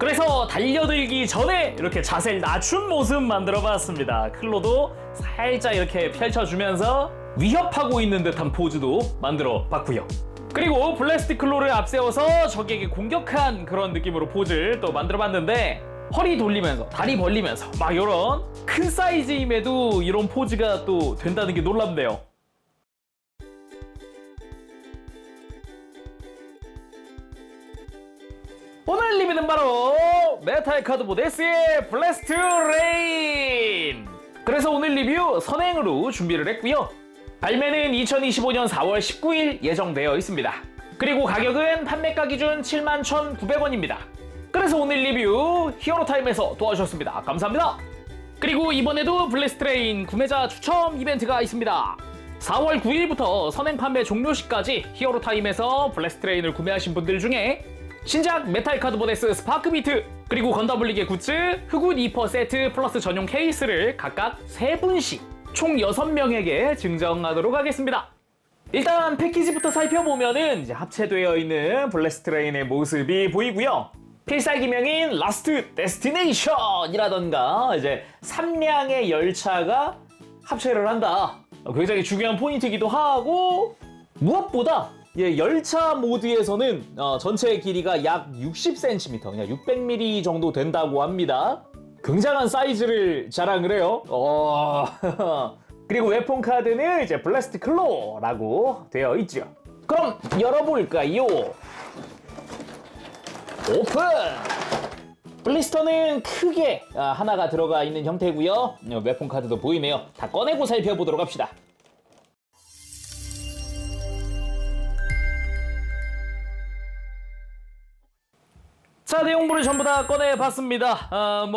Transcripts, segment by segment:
그래서 달려들기 전에 이렇게 자세를 낮춘 모습 만들어봤습니다. 클로도 살짝 이렇게 펼쳐주면서 위협하고 있는 듯한 포즈도 만들어봤고요. 그리고 블래스트 클로를 앞세워서 적에게 공격한 그런 느낌으로 포즈를 또 만들어봤는데, 허리 돌리면서 다리 벌리면서 막 이런 큰 사이즈임에도 이런 포즈가 또 된다는 게 놀랍네요. 오늘 리뷰는 바로 메탈 카드보드 S의 블래스트 레인! 그래서 오늘 리뷰 선행으로 준비를 했고요. 발매는 2025년 4월 19일 예정되어 있습니다. 그리고 가격은 판매가 기준 71,900원입니다. 그래서 오늘 리뷰 히어로타임에서 도와주셨습니다. 감사합니다. 그리고 이번에도 블래스트 레인 구매자 추첨 이벤트가 있습니다. 4월 9일부터 선행 판매 종료시까지 히어로타임에서 블래스트 레인을 구매하신 분들 중에 신작 메탈 카드보드 S 스파크비트, 그리고 건담 분리개 굿즈, 흑운 2% 세트 플러스 전용 케이스를 각각 3분씩 총 6명에게 증정하도록 하겠습니다. 일단 패키지부터 살펴보면은 이제 합체되어 있는 블래스트 레인의 모습이 보이고요. 필살기명인 라스트 데스티네이션이라던가 이제 3량의 열차가 합체를 한다. 굉장히 중요한 포인트이기도 하고, 무엇보다 열차 모드에서는 전체 길이가 약 60cm, 그냥 600mm 정도 된다고 합니다. 굉장한 사이즈를 자랑을 해요. 그리고 웨폰 카드는 이제 블래스트 클로라고 되어 있죠. 그럼 열어볼까요? 오픈! 블리스터는 크게 하나가 들어가 있는 형태고요. 웨폰 카드도 보이네요. 다 꺼내고 살펴보도록 합시다. 자, 내용물을 전부 다 꺼내봤습니다.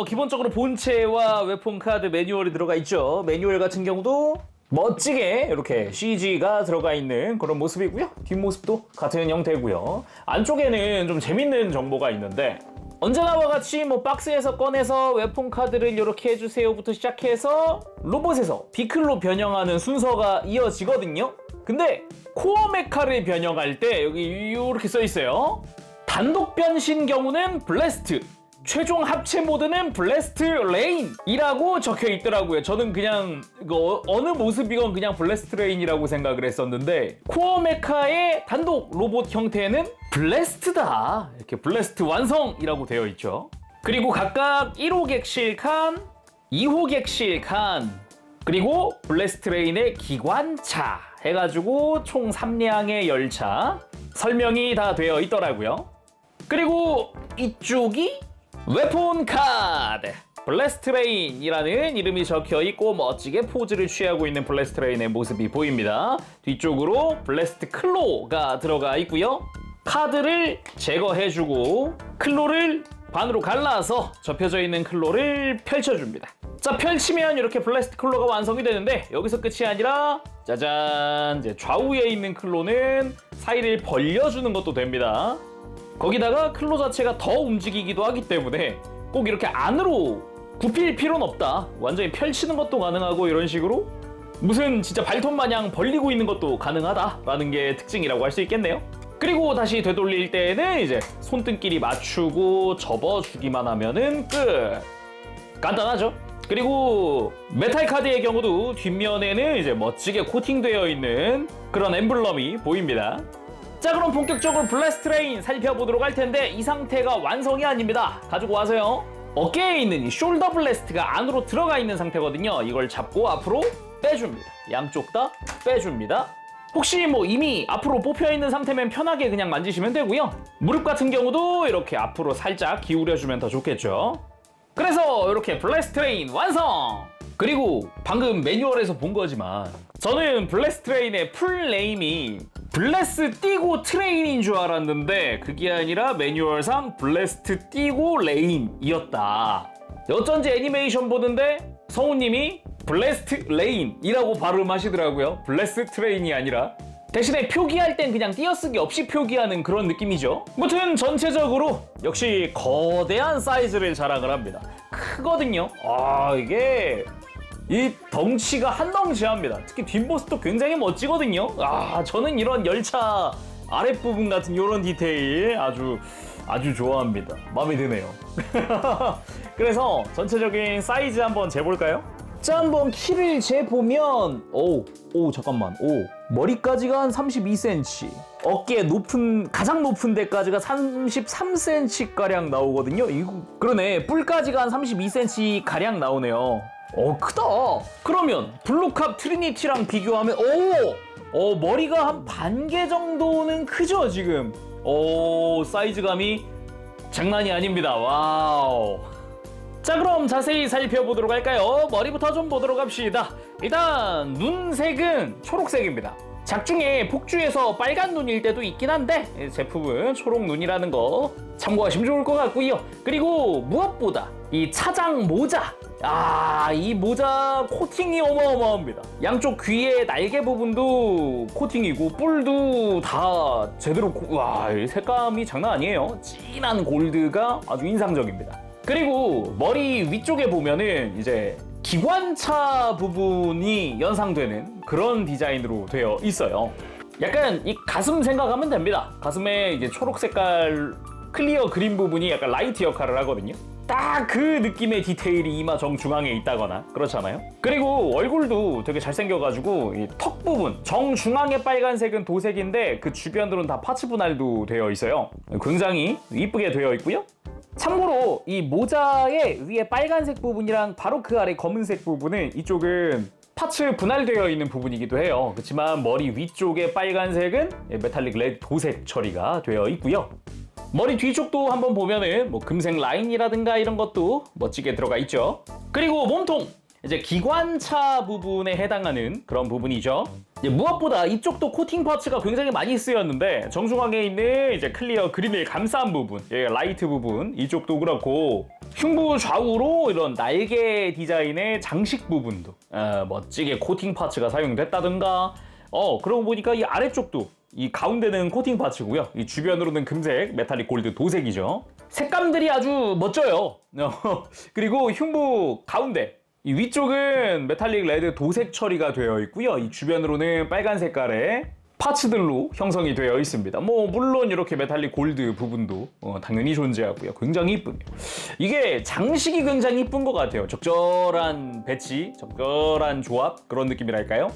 기본적으로 본체와 웨폰 카드 매뉴얼이 들어가 있죠. 매뉴얼 같은 경우도 멋지게 이렇게 CG가 들어가 있는 그런 모습이고요. 뒷모습도 같은 형태고요. 안쪽에는 좀 재밌는 정보가 있는데, 언제나와 같이 박스에서 꺼내서 웨폰 카드를 이렇게 해주세요부터 시작해서 로봇에서 비클로 변형하는 순서가 이어지거든요. 근데 코어 메카를 변형할 때 여기 이렇게 써 있어요. 단독 변신 경우는 블래스트, 최종 합체 모드는 블래스트 레인이라고 적혀 있더라고요. 저는 그냥 이거 어느 모습이건 그냥 블래스트 레인이라고 생각을 했었는데, 코어 메카의 단독 로봇 형태는 블래스트다, 이렇게 블래스트 완성이라고 되어 있죠. 그리고 각각 1호 객실 칸, 2호 객실 칸, 그리고 블래스트 레인의 기관차 해가지고 총 3량의 열차 설명이 다 되어 있더라고요. 그리고 이쪽이 웨폰 카드 블래스트 레인이라는 이름이 적혀 있고 멋지게 포즈를 취하고 있는 블래스트 레인의 모습이 보입니다. 뒤쪽으로 블래스트 클로가 들어가 있고요. 카드를 제거해주고 클로를 반으로 갈라서 접혀져 있는 클로를 펼쳐줍니다. 자, 펼치면 이렇게 블래스트 클로가 완성이 되는데, 여기서 끝이 아니라 짜잔, 이제 좌우에 있는 클로는 사이를 벌려주는 것도 됩니다. 거기다가 클로 자체가 더 움직이기도 하기 때문에 꼭 이렇게 안으로 굽힐 필요는 없다. 완전히 펼치는 것도 가능하고, 이런 식으로 무슨 진짜 발톱 마냥 벌리고 있는 것도 가능하다라는 게 특징이라고 할 수 있겠네요. 그리고 다시 되돌릴 때는 이제 손등끼리 맞추고 접어주기만 하면은 끝. 간단하죠? 그리고 메탈 카드의 경우도 뒷면에는 이제 멋지게 코팅되어 있는 그런 엠블럼이 보입니다. 자, 그럼 본격적으로 블래스트 레인 살펴보도록 할 텐데, 이 상태가 완성이 아닙니다. 가지고 와서요, 어깨에 있는 이 숄더 블래스트가 안으로 들어가 있는 상태거든요. 이걸 잡고 앞으로 빼줍니다. 양쪽 다 빼줍니다. 혹시 이미 앞으로 뽑혀 있는 상태면 편하게 그냥 만지시면 되고요. 무릎 같은 경우도 이렇게 앞으로 살짝 기울여주면 더 좋겠죠. 그래서 이렇게 블래스트 레인 완성! 그리고 방금 매뉴얼에서 본 거지만 저는 블래스트 레인의 풀 네임이 블래스 띄고 트레인인 줄 알았는데, 그게 아니라 매뉴얼상 블래스트 띄고 레인이었다. 어쩐지 애니메이션 보는데 성우님이 블래스트 레인이라고 발음하시더라고요. 블래스 트레인이 아니라. 대신에 표기할 땐 그냥 띄어쓰기 없이 표기하는 그런 느낌이죠. 무튼 전체적으로 역시 거대한 사이즈를 자랑을 합니다. 크거든요. 이게 이 덩치가 한 덩치합니다. 특히 뒷모습도 굉장히 멋지거든요. 저는 이런 열차 아랫부분 같은 이런 디테일 아주 아주 좋아합니다. 마음에 드네요. 그래서 전체적인 사이즈 한번 재볼까요? 자, 한번 키를 재보면 잠깐만. 머리까지가 한 32cm, 어깨 가장 높은 데까지가 33cm 가량 나오거든요. 이거 그러네. 뿔까지가 한 32cm 가량 나오네요. 크다. 그러면 블루캅 트리니티랑 비교하면 머리가 한 반 개 정도는 크죠 지금. 사이즈감이 장난이 아닙니다. 와우. 자, 그럼 자세히 살펴보도록 할까요? 머리부터 좀 보도록 합시다. 일단 눈색은 초록색입니다. 작중에 폭주해서 빨간 눈일 때도 있긴 한데 제품은 초록 눈이라는 거 참고하시면 좋을 것 같고요. 그리고 무엇보다 이 차장 모자, 이 모자 코팅이 어마어마합니다. 양쪽 귀의 날개 부분도 코팅이고 뿔도 다 제대로 이 색감이 장난 아니에요. 진한 골드가 아주 인상적입니다. 그리고 머리 위쪽에 보면은 이제 기관차 부분이 연상되는 그런 디자인으로 되어 있어요. 약간 이 가슴 생각하면 됩니다. 가슴에 이제 초록 색깔 클리어 그린 부분이 약간 라이트 역할을 하거든요. 딱 그 느낌의 디테일이 이마 정중앙에 있다거나 그렇잖아요. 그리고 얼굴도 되게 잘생겨가지고 이 턱 부분 정중앙의 빨간색은 도색인데 그 주변으로는 다 파츠 분할도 되어 있어요. 굉장히 이쁘게 되어 있고요. 참고로 이 모자의 위에 빨간색 부분이랑 바로 그 아래 검은색 부분은 이쪽은 파츠 분할되어 있는 부분이기도 해요. 그렇지만 머리 위쪽의 빨간색은 메탈릭 레드 도색 처리가 되어 있고요. 머리 뒤쪽도 한번 보면은 금색 라인이라든가 이런 것도 멋지게 들어가 있죠. 그리고 몸통! 이제 기관차 부분에 해당하는 그런 부분이죠. 무엇보다 이쪽도 코팅 파츠가 굉장히 많이 쓰였는데 정중앙에 있는 이제 클리어 그린을 감싼 부분, 라이트 부분 이쪽도 그렇고 흉부 좌우로 이런 날개 디자인의 장식 부분도 멋지게 코팅 파츠가 사용됐다든가 그러고 보니까 이 아래쪽도 이 가운데는 코팅 파츠고요. 이 주변으로는 금색 메탈릭 골드 도색이죠. 색감들이 아주 멋져요. 그리고 흉부 가운데 이 위쪽은 메탈릭 레드 도색 처리가 되어 있고요. 이 주변으로는 빨간 색깔의 파츠들로 형성이 되어 있습니다. 물론 이렇게 메탈릭 골드 부분도 당연히 존재하고요. 굉장히 이쁘네요. 이게 장식이 굉장히 이쁜 것 같아요. 적절한 배치, 적절한 조합 그런 느낌이랄까요?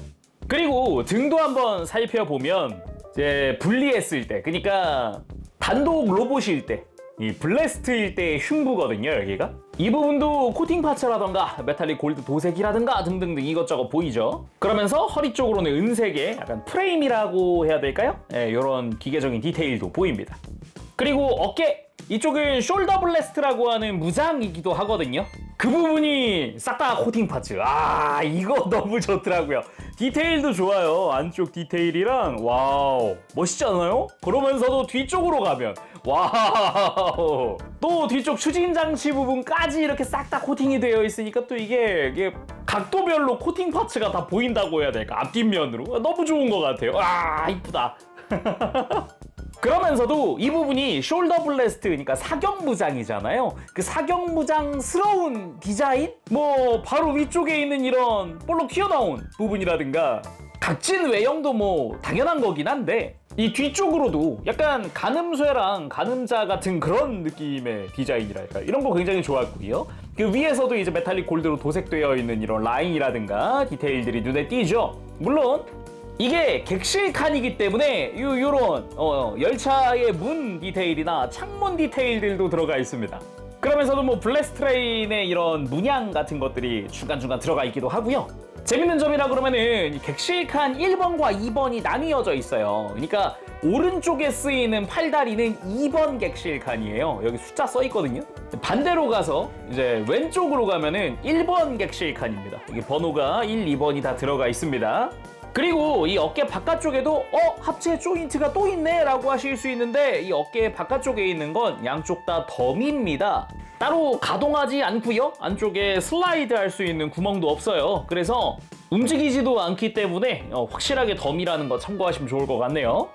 그리고 등도 한번 살펴보면 이제 분리했을 때, 그러니까 단독 로봇일 때, 이 블래스트일 때의 흉부거든요, 여기가. 이 부분도 코팅 파츠라던가 메탈릭 골드 도색이라든가 등등등 이것저것 보이죠. 그러면서 허리 쪽으로는 은색의 약간 프레임이라고 해야 될까요? 이런 기계적인 디테일도 보입니다. 그리고 어깨! 이쪽은 숄더 블래스트라고 하는 무장이기도 하거든요. 그 부분이 싹 다 코팅 파츠. 이거 너무 좋더라고요. 디테일도 좋아요. 안쪽 디테일이랑 와우 멋있지 않아요? 그러면서도 뒤쪽으로 가면 와우 또 뒤쪽 추진 장치 부분까지 이렇게 싹 다 코팅이 되어 있으니까 또 이게 각도별로 코팅 파츠가 다 보인다고 해야 될까? 앞뒷면으로 너무 좋은 것 같아요. 이쁘다. 그러면서도 이 부분이 숄더 블래스트, 그러니까 사격무장이잖아요. 그 사격무장스러운 디자인? 바로 위쪽에 있는 이런 볼록 튀어나온 부분이라든가 각진 외형도 당연한 거긴 한데 이 뒤쪽으로도 약간 가늠쇠랑 가늠자 같은 그런 느낌의 디자인이랄까 이런 거 굉장히 좋았고요. 그 위에서도 이제 메탈릭 골드로 도색되어 있는 이런 라인이라든가 디테일들이 눈에 띄죠. 물론 이게 객실 칸이기 때문에 요런 열차의 문 디테일이나 창문 디테일들도 들어가 있습니다. 그러면서도 블래스트 트레인의 이런 문양 같은 것들이 중간중간 들어가 있기도 하고요. 재밌는 점이라 그러면은 객실 칸 1번과 2번이 나뉘어져 있어요. 그러니까 오른쪽에 쓰이는 팔다리는 2번 객실 칸이에요. 여기 숫자 써 있거든요. 반대로 가서 이제 왼쪽으로 가면은 1번 객실 칸입니다. 여기 번호가 1, 2번이 다 들어가 있습니다. 그리고 이 어깨 바깥쪽에도 합체 조인트가 또 있네 라고 하실 수 있는데 이 어깨 바깥쪽에 있는 건 양쪽 다 덤입니다. 따로 가동하지 않고요. 안쪽에 슬라이드 할 수 있는 구멍도 없어요. 그래서 움직이지도 않기 때문에 확실하게 덤이라는 거 참고하시면 좋을 것 같네요.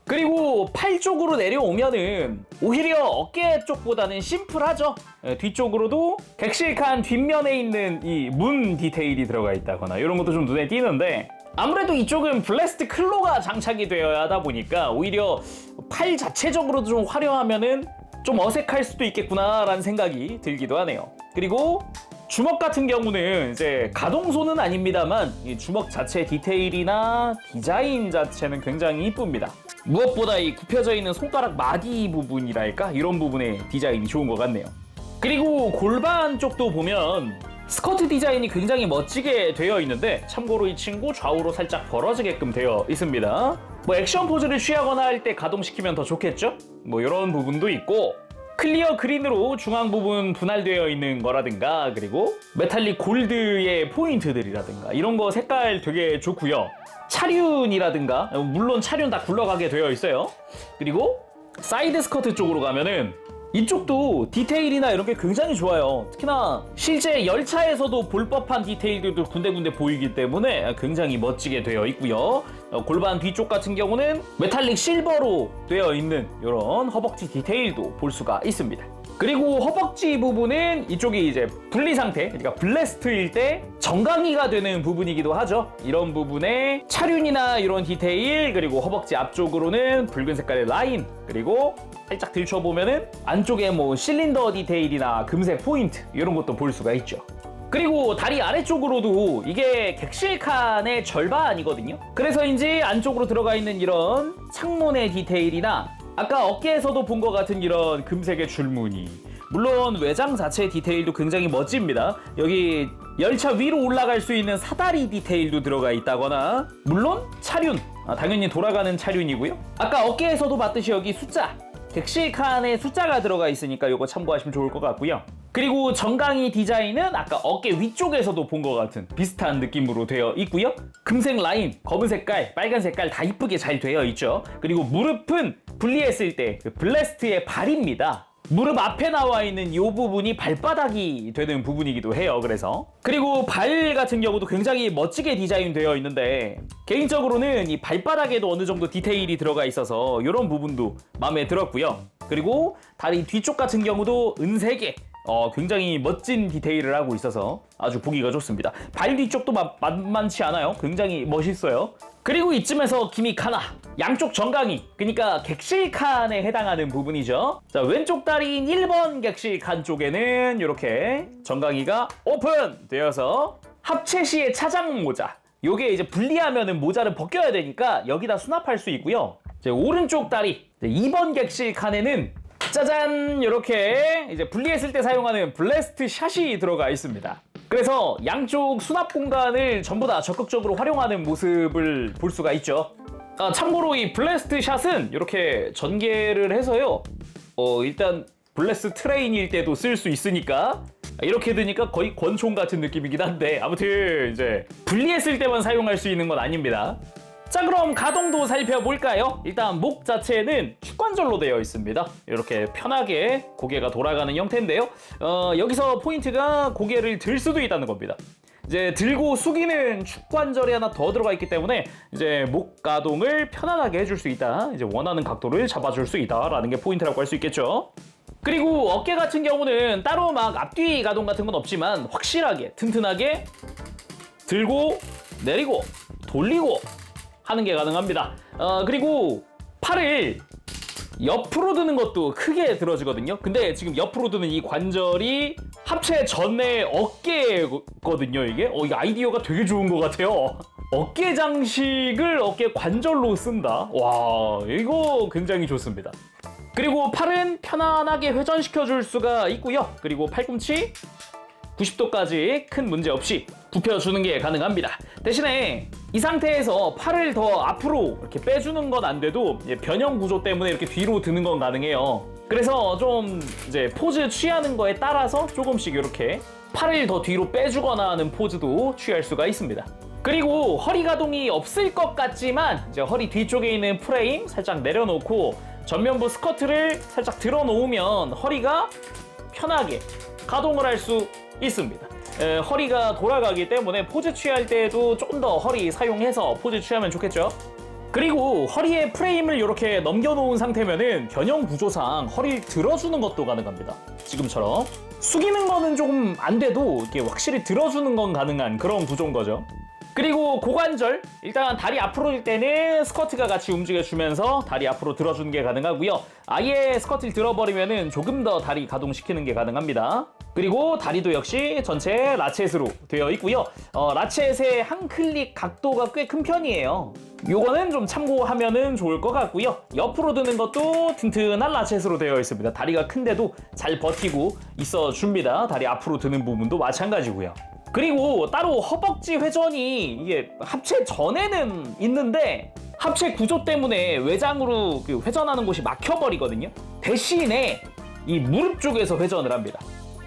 그리고 팔 쪽으로 내려오면은 오히려 어깨 쪽보다는 심플하죠. 뒤쪽으로도 객실칸 뒷면에 있는 이 문 디테일이 들어가 있다거나 이런 것도 좀 눈에 띄는데 아무래도 이쪽은 블래스트 클로가 장착이 되어야 하다 보니까 오히려 팔 자체적으로도 좀 화려하면은 좀 어색할 수도 있겠구나라는 생각이 들기도 하네요. 그리고 주먹 같은 경우는 이제 가동소는 아닙니다만 이 주먹 자체 디테일이나 디자인 자체는 굉장히 이쁩니다. 무엇보다 이 굽혀져 있는 손가락 마디 부분이랄까 이런 부분의 디자인이 좋은 것 같네요. 그리고 골반 쪽도 보면 스커트 디자인이 굉장히 멋지게 되어 있는데 참고로 이 친구 좌우로 살짝 벌어지게끔 되어 있습니다. 뭐 액션 포즈를 취하거나 할 때 가동시키면 더 좋겠죠? 뭐 이런 부분도 있고 클리어 그린으로 중앙 부분 분할되어 있는 거라든가 그리고 메탈릭 골드의 포인트들이라든가 이런 거 색깔 되게 좋고요. 차륜이라든가 물론 차륜 다 굴러가게 되어 있어요. 그리고 사이드 스커트 쪽으로 가면은 이쪽도 디테일이나 이런 게 굉장히 좋아요. 특히나 실제 열차에서도 볼 법한 디테일들도 군데군데 보이기 때문에 굉장히 멋지게 되어 있고요. 골반 뒤쪽 같은 경우는 메탈릭 실버로 되어 있는 이런 허벅지 디테일도 볼 수가 있습니다. 그리고 허벅지 부분은 이쪽이 이제 분리 상태, 그러니까 블래스트일 때 정강이가 되는 부분이기도 하죠. 이런 부분에 차륜이나 이런 디테일, 그리고 허벅지 앞쪽으로는 붉은 색깔의 라인, 그리고 살짝 들춰보면은 안쪽에 뭐 실린더 디테일이나 금색 포인트 이런 것도 볼 수가 있죠. 그리고 다리 아래쪽으로도 이게 객실칸의 절반이거든요. 그래서인지 안쪽으로 들어가 있는 이런 창문의 디테일이나 아까 어깨에서도 본 것 같은 이런 금색의 줄무늬, 물론 외장 자체 디테일도 굉장히 멋집니다. 여기 열차 위로 올라갈 수 있는 사다리 디테일도 들어가 있다거나, 물론 차륜, 당연히 돌아가는 차륜이고요. 아까 어깨에서도 봤듯이 여기 숫자, 객실칸에 숫자가 들어가 있으니까 이거 참고하시면 좋을 것 같고요. 그리고 정강이 디자인은 아까 어깨 위쪽에서도 본 것 같은 비슷한 느낌으로 되어 있고요. 금색 라인, 검은 색깔, 빨간 색깔 다 이쁘게 잘 되어 있죠. 그리고 무릎은 분리했을 때 그 블래스트의 발입니다. 무릎 앞에 나와 있는 이 부분이 발바닥이 되는 부분이기도 해요. 그리고 발 같은 경우도 굉장히 멋지게 디자인되어 있는데 개인적으로는 이 발바닥에도 어느 정도 디테일이 들어가 있어서 이런 부분도 마음에 들었고요. 그리고 다리 뒤쪽 같은 경우도 은색의 굉장히 멋진 디테일을 하고 있어서 아주 보기가 좋습니다. 발 뒤쪽도 만만치 않아요. 굉장히 멋있어요. 그리고 이쯤에서 기믹 하나, 양쪽 정강이, 그러니까 객실칸에 해당하는 부분이죠. 자, 왼쪽 다리인 1번 객실칸 쪽에는 이렇게 정강이가 오픈되어서 합체 시의 차장 모자, 요게 이제 분리하면은 모자를 벗겨야 되니까 여기다 수납할 수 있고요. 이제 오른쪽 다리 2번 객실칸에는 짜잔, 이렇게 이제 분리했을 때 사용하는 블래스트 샷이 들어가 있습니다. 그래서 양쪽 수납 공간을 전부 다 적극적으로 활용하는 모습을 볼 수가 있죠. 참고로 이 블래스트 샷은 이렇게 전개를 해서요. 일단 블래스트 트레인일 때도 쓸 수 있으니까 이렇게 드니까 거의 권총 같은 느낌이긴 한데 아무튼 이제 분리했을 때만 사용할 수 있는 건 아닙니다. 자, 그럼 가동도 살펴볼까요? 일단 목 자체는 축관절로 되어 있습니다. 이렇게 편하게 고개가 돌아가는 형태인데요. 여기서 포인트가 고개를 들 수도 있다는 겁니다. 이제 들고 숙이는 축관절이 하나 더 들어가 있기 때문에 이제 목 가동을 편안하게 해줄 수 있다. 이제 원하는 각도를 잡아줄 수 있다라는 게 포인트라고 할 수 있겠죠. 그리고 어깨 같은 경우는 따로 막 앞뒤 가동 같은 건 없지만 확실하게 튼튼하게 들고 내리고 돌리고 하는 게 가능합니다. 그리고 팔을 옆으로 드는 것도 크게 들어지거든요. 근데 지금 옆으로 드는 이 관절이 합체 전에 어깨거든요, 이게. 이 아이디어가 되게 좋은 것 같아요. 어깨 장식을 어깨 관절로 쓴다. 와, 이거 굉장히 좋습니다. 그리고 팔은 편안하게 회전시켜 줄 수가 있고요. 그리고 팔꿈치 90도까지 큰 문제 없이 굽혀주는 게 가능합니다. 대신에 이 상태에서 팔을 더 앞으로 이렇게 빼주는 건 안 돼도 변형 구조 때문에 이렇게 뒤로 드는 건 가능해요. 그래서 좀 이제 포즈 취하는 거에 따라서 조금씩 이렇게 팔을 더 뒤로 빼주거나 하는 포즈도 취할 수가 있습니다. 그리고 허리 가동이 없을 것 같지만 이제 허리 뒤쪽에 있는 프레임 살짝 내려놓고 전면부 스커트를 살짝 들어 놓으면 허리가 편하게 가동을 할 수 있습니다. 허리가 돌아가기 때문에 포즈 취할 때도 조금 더 허리 사용해서 포즈 취하면 좋겠죠. 그리고 허리에 프레임을 이렇게 넘겨놓은 상태면은 변형 구조상 허리를 들어주는 것도 가능합니다. 지금처럼 숙이는 거는 조금 안 돼도 이렇게 확실히 들어주는 건 가능한 그런 구조인 거죠. 그리고 고관절, 일단 다리 앞으로 들 때는 스쿼트가 같이 움직여주면서 다리 앞으로 들어주는 게 가능하고요. 아예 스쿼트를 들어버리면은 조금 더 다리 가동시키는 게 가능합니다. 그리고 다리도 역시 전체 라쳇으로 되어 있고요. 라쳇의 한 클릭 각도가 꽤 큰 편이에요. 요거는 좀 참고하면은 좋을 것 같고요. 옆으로 드는 것도 튼튼한 라쳇으로 되어 있습니다. 다리가 큰데도 잘 버티고 있어 줍니다. 다리 앞으로 드는 부분도 마찬가지고요. 그리고 따로 허벅지 회전이 이게 합체 전에는 있는데 합체 구조 때문에 외장으로 회전하는 곳이 막혀버리거든요. 대신에 이 무릎 쪽에서 회전을 합니다.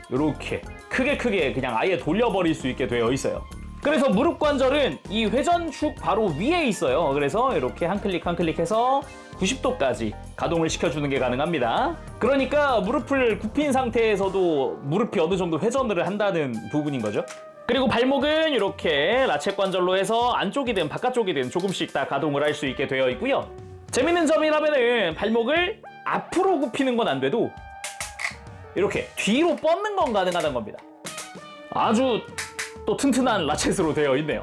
이렇게 크게 그냥 아예 돌려버릴 수 있게 되어 있어요. 그래서 무릎 관절은 이 회전축 바로 위에 있어요. 그래서 이렇게 한 클릭 해서 90도까지 가동을 시켜주는 게 가능합니다. 그러니까 무릎을 굽힌 상태에서도 무릎이 어느 정도 회전을 한다는 부분인 거죠. 그리고 발목은 이렇게 라쳇 관절로 해서 안쪽이든 바깥쪽이든 조금씩 다 가동을 할 수 있게 되어 있고요. 재밌는 점이라면은 발목을 앞으로 굽히는 건 안 돼도 이렇게 뒤로 뻗는 건 가능하다는 겁니다. 아주 또 튼튼한 라쳇으로 되어 있네요.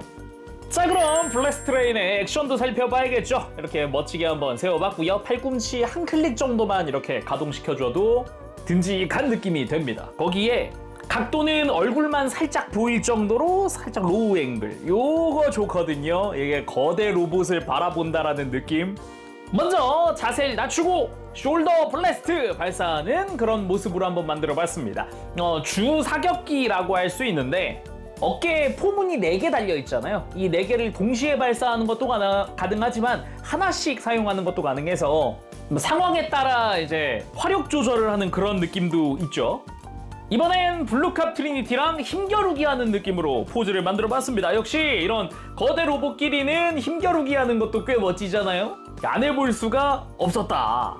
자, 그럼 블래스트레인의 액션도 살펴봐야겠죠. 이렇게 멋지게 한번 세워봤고요. 팔꿈치 한 클릭 정도만 이렇게 가동시켜줘도 듬직한 느낌이 됩니다. 거기에 각도는 얼굴만 살짝 보일 정도로 살짝 로우 앵글, 요거 좋거든요. 이게 거대 로봇을 바라본다라는 느낌. 먼저 자세를 낮추고 숄더 블래스트 발사하는 그런 모습으로 한번 만들어봤습니다. 주 사격기라고 할 수 있는데 어깨에 포문이 4개 달려있잖아요. 이 4개를 동시에 발사하는 것도 가능하지만 하나씩 사용하는 것도 가능해서 상황에 따라 이제 화력 조절을 하는 그런 느낌도 있죠. 이번엔 블루캅 트리니티랑 힘겨루기 하는 느낌으로 포즈를 만들어봤습니다. 역시 이런 거대 로봇끼리는 힘겨루기 하는 것도 꽤 멋지잖아요. 안 해볼 수가 없었다.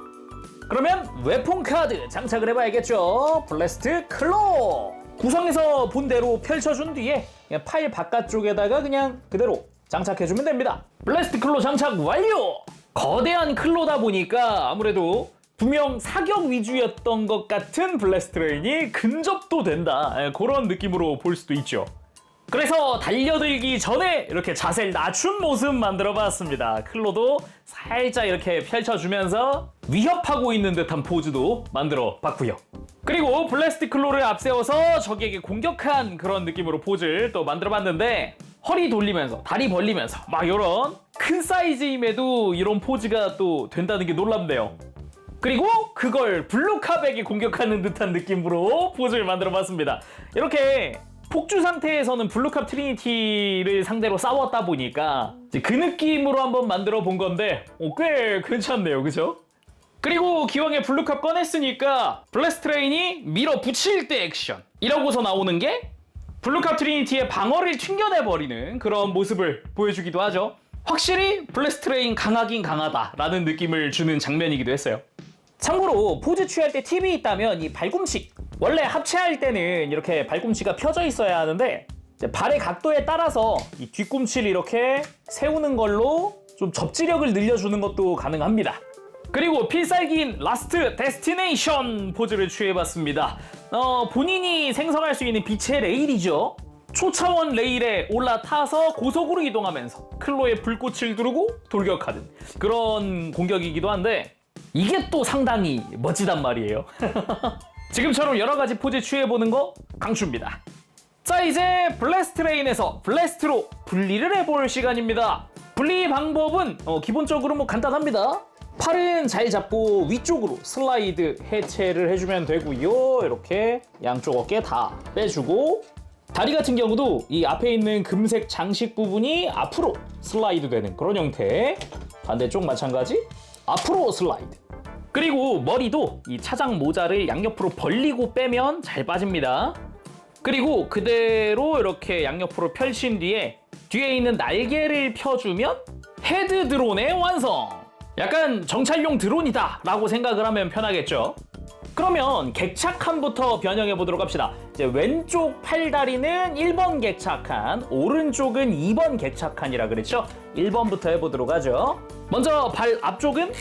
그러면 웨폰 카드 장착을 해봐야겠죠. 블래스트 클로! 구성에서 본 대로 펼쳐준 뒤에 그냥 파일 바깥쪽에다가 그냥 그대로 장착해주면 됩니다. 블래스트 클로 장착 완료! 거대한 클로다 보니까 아무래도 분명 사격 위주였던 것 같은 블래스트레인이 근접도 된다, 그런 느낌으로 볼 수도 있죠. 그래서 달려들기 전에 이렇게 자세를 낮춘 모습 만들어봤습니다. 클로도 살짝 이렇게 펼쳐주면서 위협하고 있는 듯한 포즈도 만들어봤고요. 그리고 블래스트 클로를 앞세워서 적에게 공격한 그런 느낌으로 포즈를 또 만들어봤는데 허리 돌리면서 다리 벌리면서 막 이런 큰 사이즈임에도 이런 포즈가 또 된다는 게 놀랍네요. 그리고 그걸 블루캅에게 공격하는 듯한 느낌으로 포즈를 만들어봤습니다. 이렇게 폭주 상태에서는 블루캅 트리니티를 상대로 싸웠다 보니까 이제 그 느낌으로 한번 만들어 본 건데 꽤 괜찮네요, 그죠? 그리고 기왕에 블루캅 꺼냈으니까 블래스트레인이 밀어붙일 때 액션 이러고서 나오는 게 블루캅 트리니티의 방어를 튕겨내버리는 그런 모습을 보여주기도 하죠. 확실히 블래스트레인 강하긴 강하다라는 느낌을 주는 장면이기도 했어요. 참고로 포즈 취할 때 팁이 있다면 이 발꿈치, 원래 합체할 때는 이렇게 발꿈치가 펴져 있어야 하는데 발의 각도에 따라서 이 뒤꿈치를 이렇게 세우는 걸로 좀 접지력을 늘려주는 것도 가능합니다. 그리고 필살기인 라스트 데스티네이션 포즈를 취해봤습니다. 본인이 생성할 수 있는 빛의 레일이죠. 초차원 레일에 올라타서 고속으로 이동하면서 클로의 불꽃을 두르고 돌격하는 그런 공격이기도 한데 이게 또 상당히 멋지단 말이에요. 지금처럼 여러 가지 포즈 취해보는 거 강추입니다. 자, 이제 블래스트레인에서 블래스트로 분리를 해볼 시간입니다. 분리 방법은 기본적으로 뭐 간단합니다. 팔은 잘 잡고 위쪽으로 슬라이드 해체를 해주면 되고요. 이렇게 양쪽 어깨 다 빼주고 다리 같은 경우도 이 앞에 있는 금색 장식 부분이 앞으로 슬라이드 되는 그런 형태. 반대쪽 마찬가지 앞으로 슬라이드. 그리고 머리도 이 차장 모자를 양옆으로 벌리고 빼면 잘 빠집니다. 그리고 그대로 이렇게 양옆으로 펼친 뒤에 있는 날개를 펴주면 헤드 드론의 완성! 약간 정찰용 드론이다 라고 생각을 하면 편하겠죠. 그러면 객착함부터 변형해 보도록 합시다. 이제 왼쪽 팔다리는 1번 객착한, 오른쪽은 2번 객착한이라 그랬죠. 1번부터 해보도록 하죠. 먼저 발 앞쪽은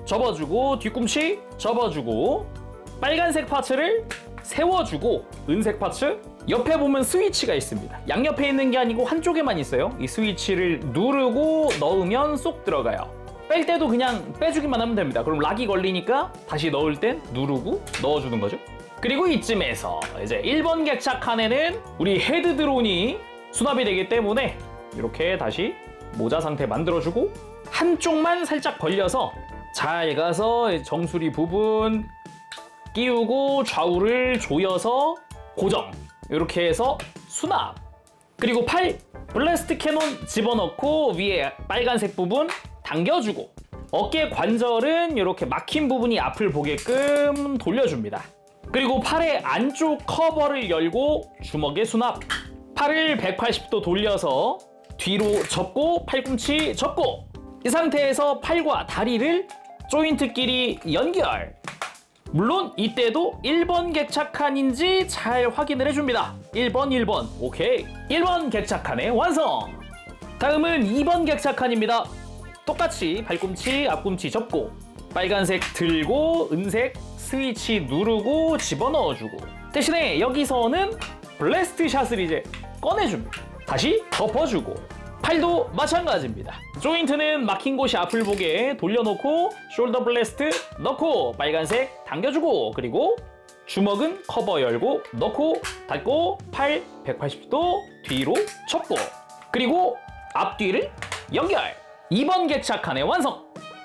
접어주고 뒤꿈치 접어주고 빨간색 파츠를 세워주고 은색 파츠 옆에 보면 스위치가 있습니다. 양옆에 있는 게 아니고 한쪽에만 있어요. 이 스위치를 누르고 넣으면 쏙 들어가요. 뺄 때도 그냥 빼주기만 하면 됩니다. 그럼 락이 걸리니까 다시 넣을 땐 누르고 넣어주는 거죠. 그리고 이쯤에서 이제 1번 객차 칸에는 우리 헤드 드론이 수납이 되기 때문에 이렇게 다시 모자 상태 만들어주고 한쪽만 살짝 벌려서 잘 가서 정수리 부분 끼우고 좌우를 조여서 고정, 이렇게 해서 수납. 그리고 팔 블래스트 캐논 집어넣고 위에 빨간색 부분 당겨주고 어깨 관절은 이렇게 막힌 부분이 앞을 보게끔 돌려줍니다. 그리고 팔의 안쪽 커버를 열고 주먹에 수납. 팔을 180도 돌려서 뒤로 접고 팔꿈치 접고 이 상태에서 팔과 다리를 조인트끼리 연결. 물론 이때도 1번 객차칸인지 잘 확인을 해줍니다. 1번 오케이. 1번 객차칸의 완성. 다음은 2번 객차칸입니다. 똑같이 팔꿈치 앞꿈치 접고 빨간색 들고 은색 스위치 누르고 집어넣어주고 대신에 여기서는 블래스트 샷을 이제 꺼내줍니다. 다시 덮어주고 팔도 마찬가지입니다. 조인트는 막힌 곳이 앞을 보게 돌려놓고 숄더 블래스트 넣고 빨간색 당겨주고 그리고 주먹은 커버 열고 넣고 닫고 팔 180도 뒤로 접고 그리고 앞뒤를 연결. 2번 객차칸의 완성.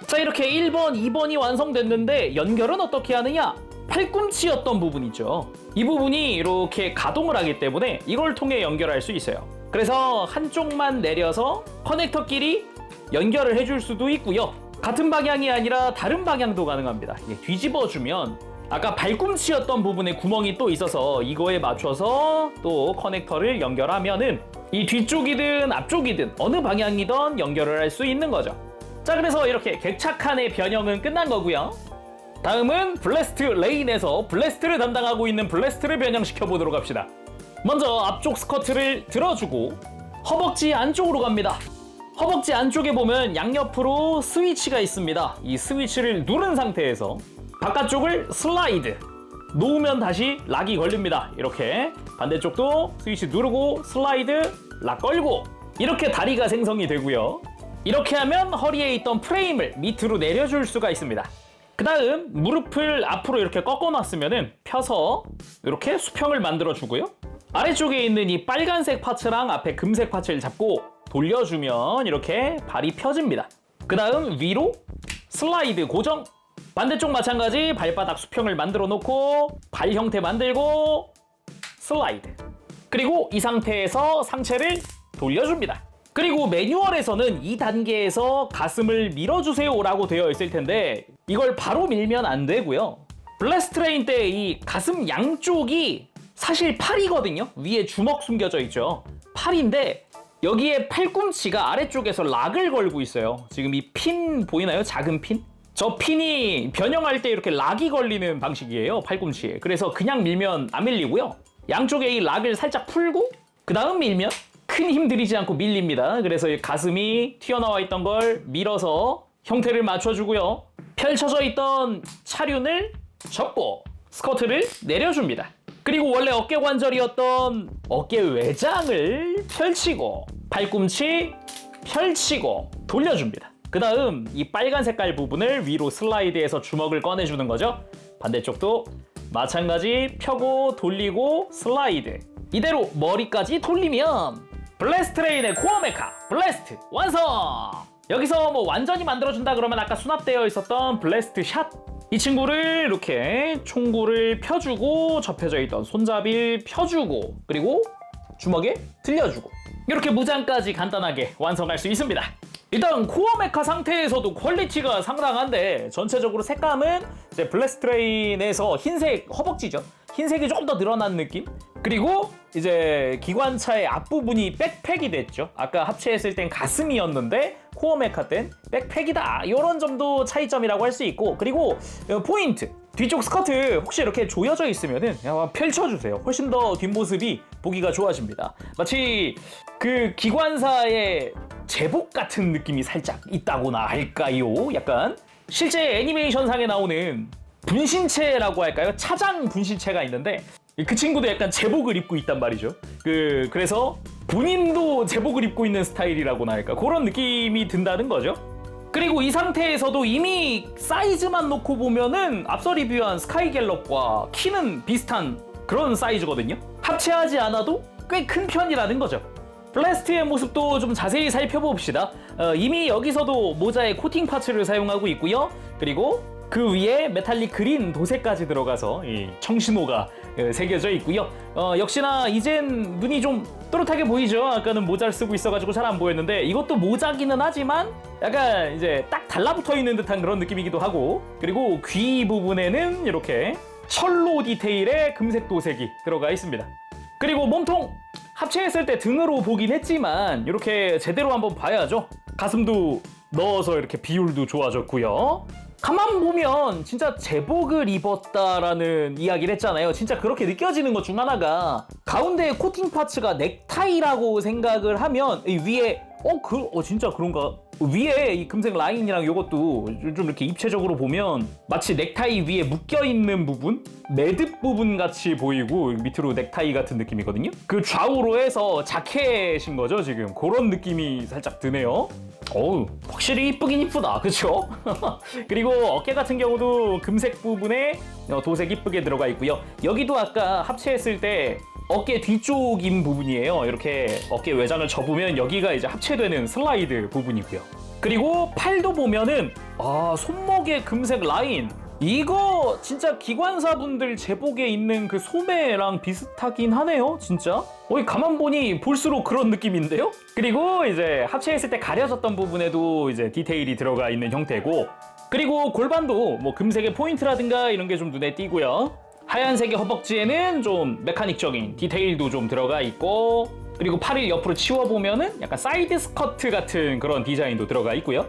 자, 이렇게 1번, 2번이 완성됐는데 연결은 어떻게 하느냐? 팔꿈치였던 부분이죠. 이 부분이 이렇게 가동을 하기 때문에 이걸 통해 연결할 수 있어요. 그래서 한쪽만 내려서 커넥터끼리 연결을 해줄 수도 있고요. 같은 방향이 아니라 다른 방향도 가능합니다. 뒤집어주면 아까 발꿈치였던 부분에 구멍이 또 있어서 이거에 맞춰서 또 커넥터를 연결하면은 이 뒤쪽이든 앞쪽이든 어느 방향이든 연결을 할 수 있는 거죠. 자, 그래서 이렇게 객차칸의 변형은 끝난 거고요. 다음은 블래스트 레인에서 블래스트를 담당하고 있는 블래스트를 변형시켜 보도록 합시다. 먼저 앞쪽 스커트를 들어주고 허벅지 안쪽으로 갑니다. 허벅지 안쪽에 보면 양옆으로 스위치가 있습니다. 이 스위치를 누른 상태에서 바깥쪽을 슬라이드 놓으면 다시 락이 걸립니다. 이렇게 반대쪽도 스위치 누르고 슬라이드 락 걸고 이렇게 다리가 생성이 되고요. 이렇게 하면 허리에 있던 프레임을 밑으로 내려줄 수가 있습니다. 그 다음 무릎을 앞으로 이렇게 꺾어놨으면 펴서 이렇게 수평을 만들어주고요. 아래쪽에 있는 이 빨간색 파츠랑 앞에 금색 파츠를 잡고 돌려주면 이렇게 발이 펴집니다. 그 다음 위로 슬라이드 고정. 반대쪽 마찬가지 발바닥 수평을 만들어 놓고 발 형태 만들고 슬라이드. 그리고 이 상태에서 상체를 돌려줍니다. 그리고 매뉴얼에서는 이 단계에서 가슴을 밀어주세요 라고 되어 있을 텐데 이걸 바로 밀면 안 되고요. 블래스트 레인 때 이 가슴 양쪽이 사실 팔이거든요. 위에 주먹 숨겨져 있죠. 팔인데 여기에 팔꿈치가 아래쪽에서 락을 걸고 있어요. 지금 이 핀 보이나요? 작은 핀? 저 핀이 변형할 때 이렇게 락이 걸리는 방식이에요. 팔꿈치에. 그래서 그냥 밀면 안 밀리고요. 양쪽에 이 락을 살짝 풀고 그 다음 밀면 큰 힘 들이지 않고 밀립니다. 그래서 가슴이 튀어나와 있던 걸 밀어서 형태를 맞춰주고요. 펼쳐져 있던 차륜을 접고 스커트를 내려줍니다. 그리고 원래 어깨 관절이었던 어깨 외장을 펼치고 팔꿈치 펼치고 돌려줍니다. 그 다음 이 빨간 색깔 부분을 위로 슬라이드해서 주먹을 꺼내주는 거죠. 반대쪽도 마찬가지 펴고 돌리고 슬라이드. 이대로 머리까지 돌리면 블래스트 레인의 코어 메카 블래스트 완성! 여기서 뭐 완전히 만들어준다 그러면 아까 수납되어 있었던 블래스트 샷. 이 친구를 이렇게 총구를 펴주고 접혀져 있던 손잡이를 펴주고 그리고 주먹에 들려주고 이렇게 무장까지 간단하게 완성할 수 있습니다. 일단 코어 메카 상태에서도 퀄리티가 상당한데 전체적으로 색감은 이제 블래스트 레인에서 흰색 허벅지죠. 흰색이 조금 더 늘어난 느낌? 그리고 이제 기관차의 앞부분이 백팩이 됐죠. 아까 합체했을 땐 가슴이었는데 코어 메카 땐 백팩이다. 이런 점도 차이점이라고 할 수 있고 그리고 포인트! 뒤쪽 스커트 혹시 이렇게 조여져 있으면은 펼쳐주세요. 훨씬 더 뒷모습이 보기가 좋아집니다. 마치 그 기관사의 제복 같은 느낌이 살짝 있다고나 할까요? 약간 실제 애니메이션상에 나오는 분신체라고 할까요? 차장 분신체가 있는데 그 친구도 약간 제복을 입고 있단 말이죠. 그래서 본인도 제복을 입고 있는 스타일이라고나 할까 그런 느낌이 든다는 거죠. 그리고 이 상태에서도 이미 사이즈만 놓고 보면은 앞서 리뷰한 스카이갤럽과 키는 비슷한 그런 사이즈거든요. 합체하지 않아도 꽤 큰 편이라는 거죠. 블래스트의 모습도 좀 자세히 살펴봅시다. 이미 여기서도 모자에 코팅 파츠를 사용하고 있고요. 그리고 그 위에 메탈릭 그린 도색까지 들어가서 이 청신호가 새겨져 있고요. 역시나 이젠 눈이 좀 또렷하게 보이죠. 아까는 모자를 쓰고 있어가지고 잘 안 보였는데 이것도 모자기는 하지만 약간 이제 딱 달라붙어 있는 듯한 그런 느낌이기도 하고, 그리고 귀 부분에는 이렇게 철로 디테일의 금색 도색이 들어가 있습니다. 그리고 몸통 합체했을 때 등으로 보긴 했지만 이렇게 제대로 한번 봐야죠. 가슴도 넣어서 이렇게 비율도 좋아졌고요. 가만 보면 진짜 제복을 입었다라는 이야기를 했잖아요. 진짜 그렇게 느껴지는 것 중 하나가 가운데 코팅 파츠가 넥타이라고 생각을 하면 이 위에 진짜 그런가? 위에 이 금색 라인이랑 이것도 좀 이렇게 입체적으로 보면 마치 넥타이 위에 묶여있는 부분? 매듭 부분 같이 보이고 밑으로 넥타이 같은 느낌이거든요? 그 좌우로 해서 자켓인 거죠, 지금. 그런 느낌이 살짝 드네요. 어우, 확실히 이쁘긴 이쁘다, 그쵸? 그리고 어깨 같은 경우도 금색 부분에 도색 이쁘게 들어가 있고요. 여기도 아까 합체했을 때 어깨 뒤쪽인 부분이에요. 이렇게 어깨 외장을 접으면 여기가 이제 합체되는 슬라이드 부분이고요. 그리고 팔도 보면은 손목에 금색 라인, 이거 진짜 기관사분들 제복에 있는 그 소매랑 비슷하긴 하네요, 진짜. 가만 보니 볼수록 그런 느낌인데요? 그리고 이제 합체했을 때 가려졌던 부분에도 이제 디테일이 들어가 있는 형태고, 그리고 골반도 뭐 금색의 포인트라든가 이런 게 좀 눈에 띄고요. 하얀색의 허벅지에는 좀 메카닉적인 디테일도 좀 들어가 있고, 그리고 팔을 옆으로 치워보면은 약간 사이드 스커트 같은 그런 디자인도 들어가 있고요.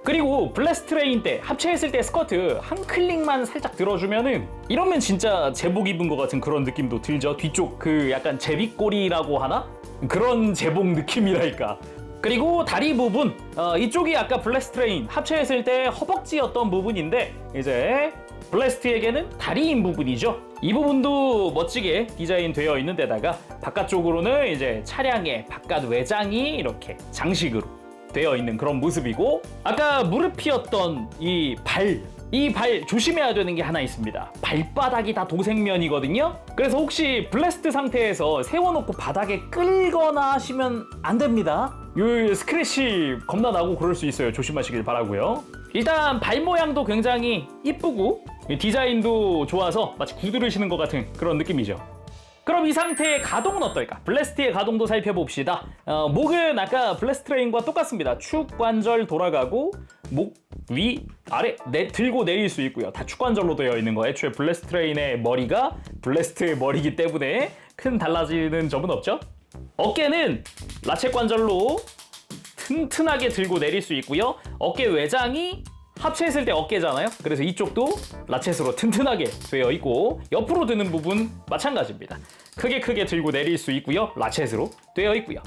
그리고 블래스트레인 때 합체했을 때 스커트 한 클릭만 살짝 들어주면은 이러면 진짜 제복 입은 것 같은 그런 느낌도 들죠. 뒤쪽 그 약간 제비꼬리라고 하나? 그런 제복 느낌이랄까. 그리고 다리 부분, 이쪽이 아까 블래스트레인 합체했을 때 허벅지였던 부분인데 이제 블래스트에게는 다리인 부분이죠. 이 부분도 멋지게 디자인되어 있는 데다가 바깥쪽으로는 이제 차량의 바깥 외장이 이렇게 장식으로 되어 있는 그런 모습이고, 아까 무릎이었던 이 발 조심해야 되는 게 하나 있습니다. 발바닥이 다 도색면이거든요. 그래서 혹시 블래스트 상태에서 세워놓고 바닥에 끌거나 하시면 안 됩니다. 이 스크래치 겁나 나고 그럴 수 있어요. 조심하시길 바라고요. 일단 발 모양도 굉장히 이쁘고 디자인도 좋아서 마치 구두를 신은 것 같은 그런 느낌이죠. 그럼 이 상태의 가동은 어떨까? 블래스트의 가동도 살펴봅시다. 목은 아까 블래스트레인과 똑같습니다. 축 관절 돌아가고 목 위 아래 들고 내릴 수 있고요. 다 축관절로 되어 있는 거. 애초에 블래스트레인의 머리가 블래스트의 머리이기 때문에 큰 달라지는 점은 없죠. 어깨는 라쳇 관절로 튼튼하게 들고 내릴 수 있고요. 어깨 외장이 합체했을 때 어깨잖아요. 그래서 이쪽도 라쳇으로 튼튼하게 되어 있고, 옆으로 드는 부분 마찬가지입니다. 크게 들고 내릴 수 있고요. 라쳇으로 되어 있고요.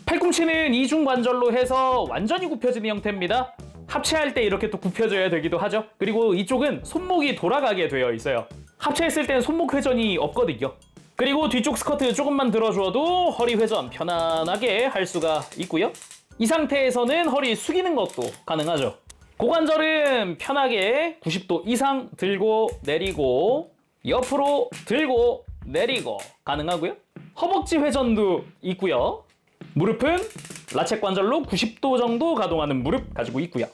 팔꿈치는 이중 관절로 해서 완전히 굽혀지는 형태입니다. 합체할 때 이렇게 또 굽혀져야 되기도 하죠. 그리고 이쪽은 손목이 돌아가게 되어 있어요. 합체했을 때는 손목 회전이 없거든요. 그리고 뒤쪽 스커트 조금만 들어주어도 허리 회전 편안하게 할 수가 있고요. 이 상태에서는 허리 숙이는 것도 가능하죠. 고관절은 편하게 90도 이상 들고 내리고 옆으로 들고 내리고 가능하고요. 허벅지 회전도 있고요. 무릎은 라쳇 관절로 90도 정도 가동하는 무릎 가지고 있고요.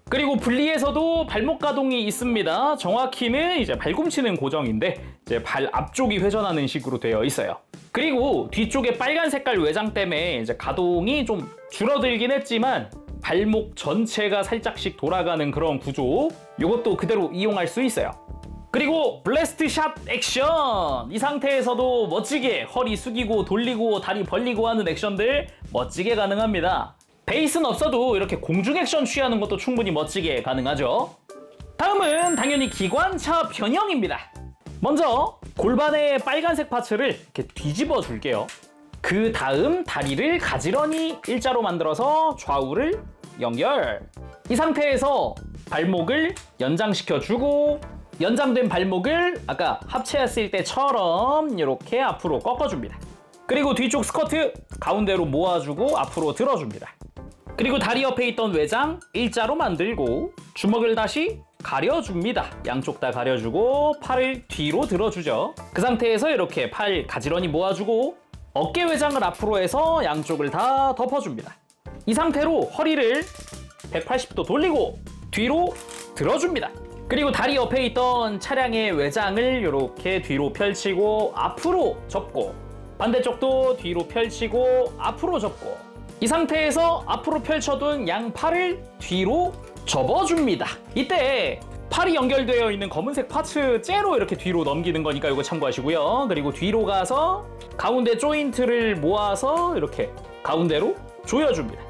그리고 분리에서도 발목 가동이 있습니다. 정확히는 이제 발꿈치는 고정인데 이제 발 앞쪽이 회전하는 식으로 되어 있어요. 그리고 뒤쪽에 빨간 색깔 외장 때문에 이제 가동이 좀 줄어들긴 했지만 발목 전체가 살짝씩 돌아가는 그런 구조, 이것도 그대로 이용할 수 있어요. 그리고 블래스트 샷 액션! 이 상태에서도 멋지게 허리 숙이고 돌리고 다리 벌리고 하는 액션들 멋지게 가능합니다. 베이스는 없어도 이렇게 공중 액션 취하는 것도 충분히 멋지게 가능하죠. 다음은 당연히 기관차 변형입니다. 먼저 골반의 빨간색 파츠를 이렇게 뒤집어 줄게요. 그 다음 다리를 가지런히 일자로 만들어서 좌우를 연결. 이 상태에서 발목을 연장시켜 주고 연장된 발목을 아까 합체했을 때처럼 이렇게 앞으로 꺾어줍니다. 그리고 뒤쪽 스커트 가운데로 모아주고 앞으로 들어줍니다. 그리고 다리 옆에 있던 외장 일자로 만들고 주먹을 다시 가려줍니다. 양쪽 다 가려주고 팔을 뒤로 들어주죠. 그 상태에서 이렇게 팔 가지런히 모아주고 어깨 외장을 앞으로 해서 양쪽을 다 덮어줍니다. 이 상태로 허리를 180도 돌리고 뒤로 들어줍니다. 그리고 다리 옆에 있던 차량의 외장을 이렇게 뒤로 펼치고 앞으로 접고 반대쪽도 뒤로 펼치고 앞으로 접고 이 상태에서 앞으로 펼쳐둔 양팔을 뒤로 접어줍니다. 이때 팔이 연결되어 있는 검은색 파츠 째로 이렇게 뒤로 넘기는 거니까 이거 참고하시고요. 그리고 뒤로 가서 가운데 조인트를 모아서 이렇게 가운데로 조여줍니다.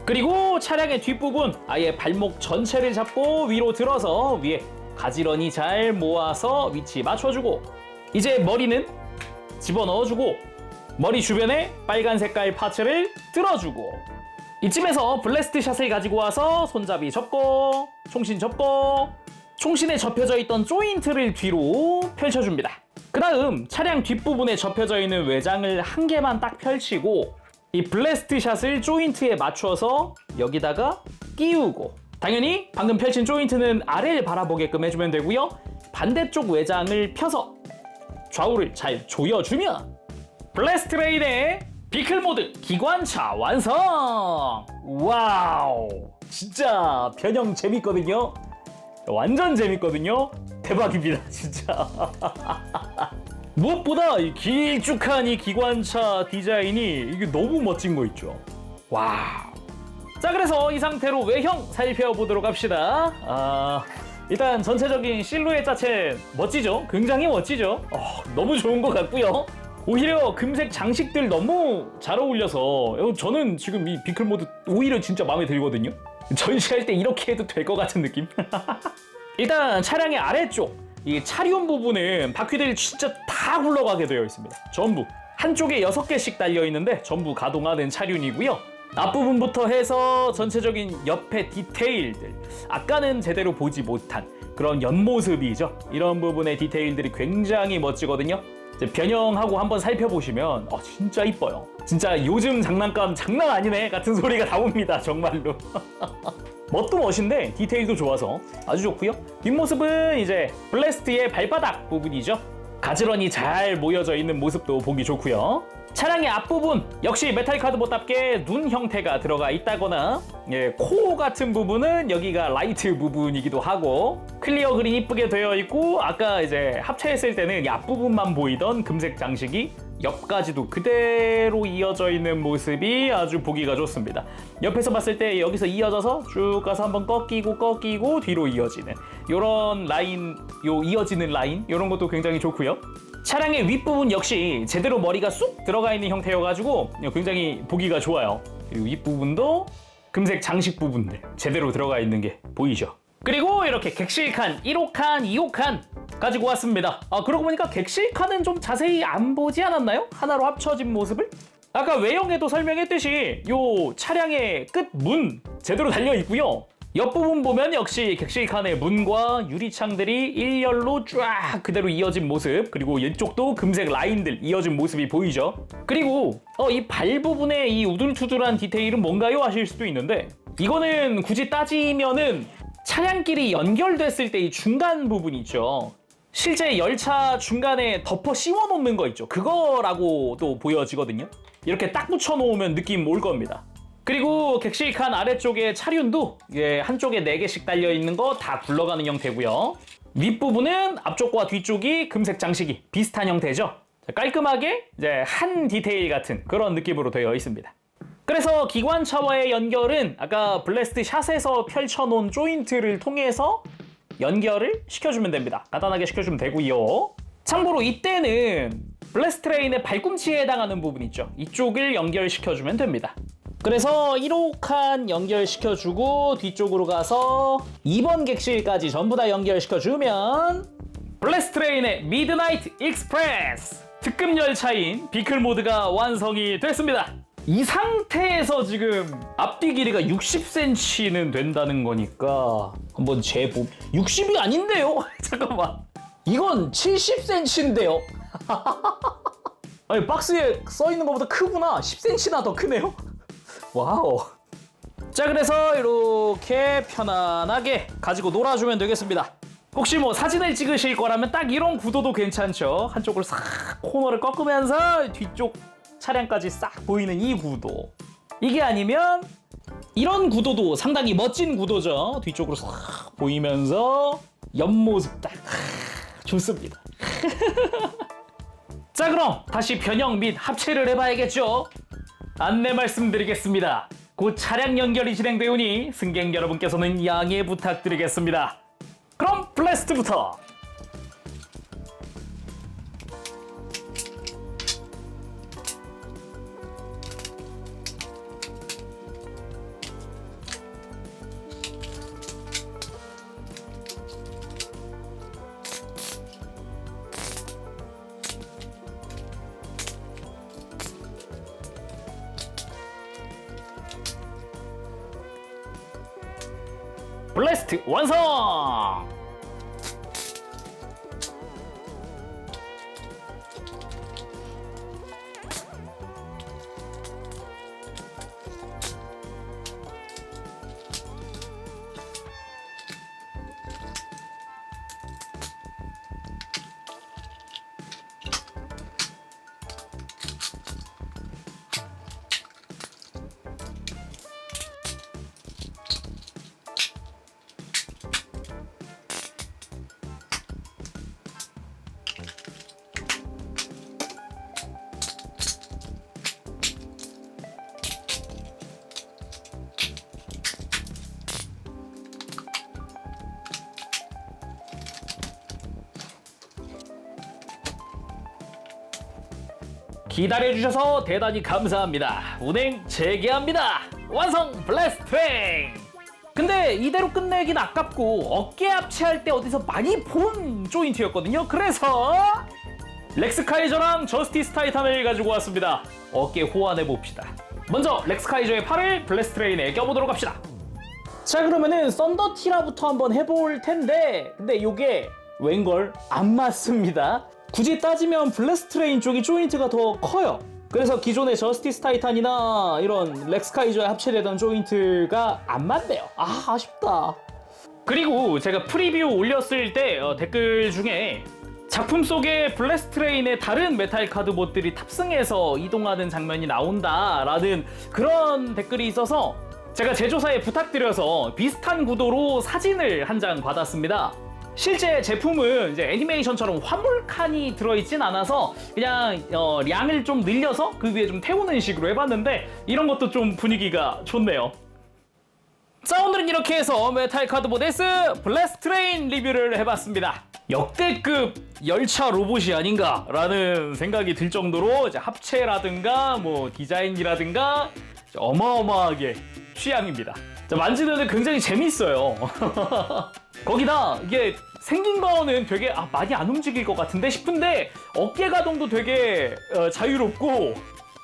그리고 차량의 뒷부분 아예 발목 전체를 잡고 위로 들어서 위에 가지런히 잘 모아서 위치 맞춰주고 이제 머리는 집어넣어주고 머리 주변에 빨간 색깔 파츠를 뜯어주고 이쯤에서 블래스트 샷을 가지고 와서 손잡이 접고 총신 접고 총신에 접혀져 있던 조인트를 뒤로 펼쳐줍니다. 그 다음 차량 뒷부분에 접혀져 있는 외장을 한 개만 딱 펼치고 이 블래스트 샷을 조인트에 맞춰서 여기다가 끼우고 당연히 방금 펼친 조인트는 아래를 바라보게끔 해주면 되고요. 반대쪽 외장을 펴서 좌우를 잘 조여주면 블래스트 레인의 비클 모드 기관차 완성! 와우! 진짜 변형 재밌거든요. 완전 재밌거든요. 대박입니다, 진짜. 무엇보다 이 길쭉한 이 기관차 디자인이 이게 너무 멋진 거 있죠. 와우. 자, 그래서 이 상태로 외형 살펴보도록 합시다. 일단 전체적인 실루엣 자체 멋지죠? 굉장히 멋지죠? 너무 좋은 것 같고요. 오히려 금색 장식들 너무 잘 어울려서 저는 지금 이 비클 모드 오히려 진짜 마음에 들거든요. 전시할 때 이렇게 해도 될 것 같은 느낌? 일단 차량의 아래쪽 이 차륜 부분은 바퀴들이 진짜 다 굴러가게 되어 있습니다. 전부 한쪽에 6개씩 달려 있는데 전부 가동하는 차륜이고요. 앞부분부터 해서 전체적인 옆에 디테일들 아까는 제대로 보지 못한 그런 옆모습이죠. 이런 부분의 디테일들이 굉장히 멋지거든요. 변형하고 한번 살펴보시면 진짜 이뻐요. 진짜 요즘 장난감 장난 아니네 같은 소리가 나옵니다. 정말로. 멋도 멋인데 디테일도 좋아서 아주 좋고요. 뒷모습은 이제 블래스트의 발바닥 부분이죠. 가지런히 잘 모여져 있는 모습도 보기 좋고요. 차량의 앞부분 역시 메탈 카드봇답게 눈 형태가 들어가 있다거나 코 같은 부분은 여기가 라이트 부분이기도 하고 클리어 그린 이쁘게 되어 있고 아까 이제 합체했을 때는 이 앞부분만 보이던 금색 장식이 옆까지도 그대로 이어져 있는 모습이 아주 보기가 좋습니다. 옆에서 봤을 때 여기서 이어져서 쭉 가서 한번 꺾이고 뒤로 이어지는 요런 라인, 요 이어지는 라인 요런 것도 굉장히 좋고요. 차량의 윗부분 역시 제대로 머리가 쑥 들어가 있는 형태여가지고 굉장히 보기가 좋아요. 그리고 윗부분도 금색 장식 부분들 제대로 들어가 있는 게 보이죠. 그리고 이렇게 객실칸 1호칸, 2호칸 가지고 왔습니다. 그러고 보니까 객실칸은 좀 자세히 안 보지 않았나요? 하나로 합쳐진 모습을? 아까 외형에도 설명했듯이 요 차량의 끝 문 제대로 달려 있고요. 옆부분 보면 역시 객실칸의 문과 유리창들이 일렬로 쫙 그대로 이어진 모습, 그리고 이쪽도 금색 라인들 이어진 모습이 보이죠. 그리고 이 발 부분에 이 우둘투둘한 디테일은 뭔가요? 하실 수도 있는데 이거는 굳이 따지면은 차량끼리 연결됐을 때 이 중간 부분 있죠. 실제 열차 중간에 덮어 씌워 놓는 거 있죠. 그거라고도 보여지거든요. 이렇게 딱 붙여 놓으면 느낌 올 겁니다. 그리고 객실칸 아래쪽에 차륜도 한쪽에 4개씩 달려있는 거 다 굴러가는 형태고요. 윗부분은 앞쪽과 뒤쪽이 금색 장식이 비슷한 형태죠. 깔끔하게 이제 한 디테일 같은 그런 느낌으로 되어 있습니다. 그래서 기관차와의 연결은 아까 블래스트 샷에서 펼쳐놓은 조인트를 통해서 연결을 시켜주면 됩니다. 간단하게 시켜주면 되고요. 참고로 이때는 블래스트 레인의 발꿈치에 해당하는 부분 있죠. 이쪽을 연결시켜주면 됩니다. 그래서 1호칸 연결시켜주고 뒤쪽으로 가서 2번 객실까지 전부 다 연결시켜주면 블래스트 레인의 미드나이트 익스프레스 특급 열차인 비클 모드가 완성이 됐습니다. 이 상태에서 지금 앞뒤 길이가 60cm는 된다는 거니까 한번 재보. 60이 아닌데요? 잠깐만. 이건 70cm인데요. 아니 박스에 써 있는 것보다 크구나. 10cm나 더 크네요. 와우. 자, 그래서 이렇게 편안하게 가지고 놀아주면 되겠습니다. 혹시 뭐 사진을 찍으실 거라면 딱 이런 구도도 괜찮죠. 한쪽을 싹 코너를 꺾으면서 뒤쪽 차량까지 싹 보이는 이 구도. 이게 아니면 이런 구도도 상당히 멋진 구도죠. 뒤쪽으로 싹 보이면서 옆모습 딱 좋습니다. 자, 그럼 다시 변형 및 합체를 해봐야겠죠. 안내 말씀드리겠습니다. 곧 차량 연결이 진행되오니 승객 여러분께서는 양해 부탁드리겠습니다. 그럼 블래스트부터! 블래스트 완성! 기다려주셔서 대단히 감사합니다. 운행 재개합니다. 완성 블래스트 트레인! 근데 이대로 끝내긴 아깝고 어깨 합체할 때 어디서 많이 본 조인트였거든요. 그래서 렉스카이저랑 저스티스 타이탄을 가지고 왔습니다. 어깨 호환해봅시다. 먼저 렉스카이저의 팔을 블래스트 트레인에 껴보도록 합시다. 자, 그러면은 썬더티라부터 한번 해볼 텐데 근데 이게 웬걸 안 맞습니다. 굳이 따지면 블래스트 트레인 쪽이 조인트가 더 커요. 그래서 기존의 저스티스 타이탄이나 이런 렉스카이저에 합체되던 조인트가 안 맞네요. 아, 아쉽다. 그리고 제가 프리뷰 올렸을 때 댓글 중에 작품 속에 블래스트 트레인의 다른 메탈 카드봇들이 탑승해서 이동하는 장면이 나온다라는 그런 댓글이 있어서 제가 제조사에 부탁드려서 비슷한 구도로 사진을 한 장 받았습니다. 실제 제품은 이제 애니메이션처럼 화물칸이 들어있진 않아서 그냥 량을 좀 늘려서 그 위에 좀 태우는 식으로 해봤는데 이런 것도 좀 분위기가 좋네요. 자, 오늘은 이렇게 해서 메탈 카드봇 S 블래스트 트레인 리뷰를 해봤습니다. 역대급 열차 로봇이 아닌가 라는 생각이 들 정도로 이제 합체라든가 뭐 디자인이라든가 어마어마하게 취향입니다. 자, 만지는데 굉장히 재밌어요. 거기다 이게 생긴 거는 되게 많이 안 움직일 것 같은데 싶은데 어깨 가동도 되게 자유롭고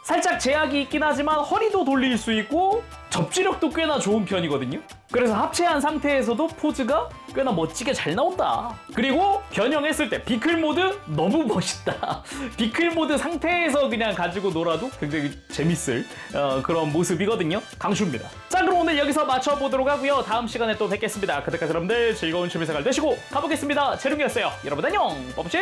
살짝 제약이 있긴 하지만 허리도 돌릴 수 있고 접지력도 꽤나 좋은 편이거든요. 그래서 합체한 상태에서도 포즈가 꽤나 멋지게 잘 나온다. 그리고 변형했을 때 비클 모드 너무 멋있다. 비클 모드 상태에서 그냥 가지고 놀아도 굉장히 재밌을 그런 모습이거든요. 강추입니다. 자, 그럼 오늘 여기서 마쳐보도록 하고요. 다음 시간에 또 뵙겠습니다. 그때까지 여러분들 즐거운 취미생활 되시고 가보겠습니다. 재룡이었어요. 여러분 안녕. 뽀뽀치.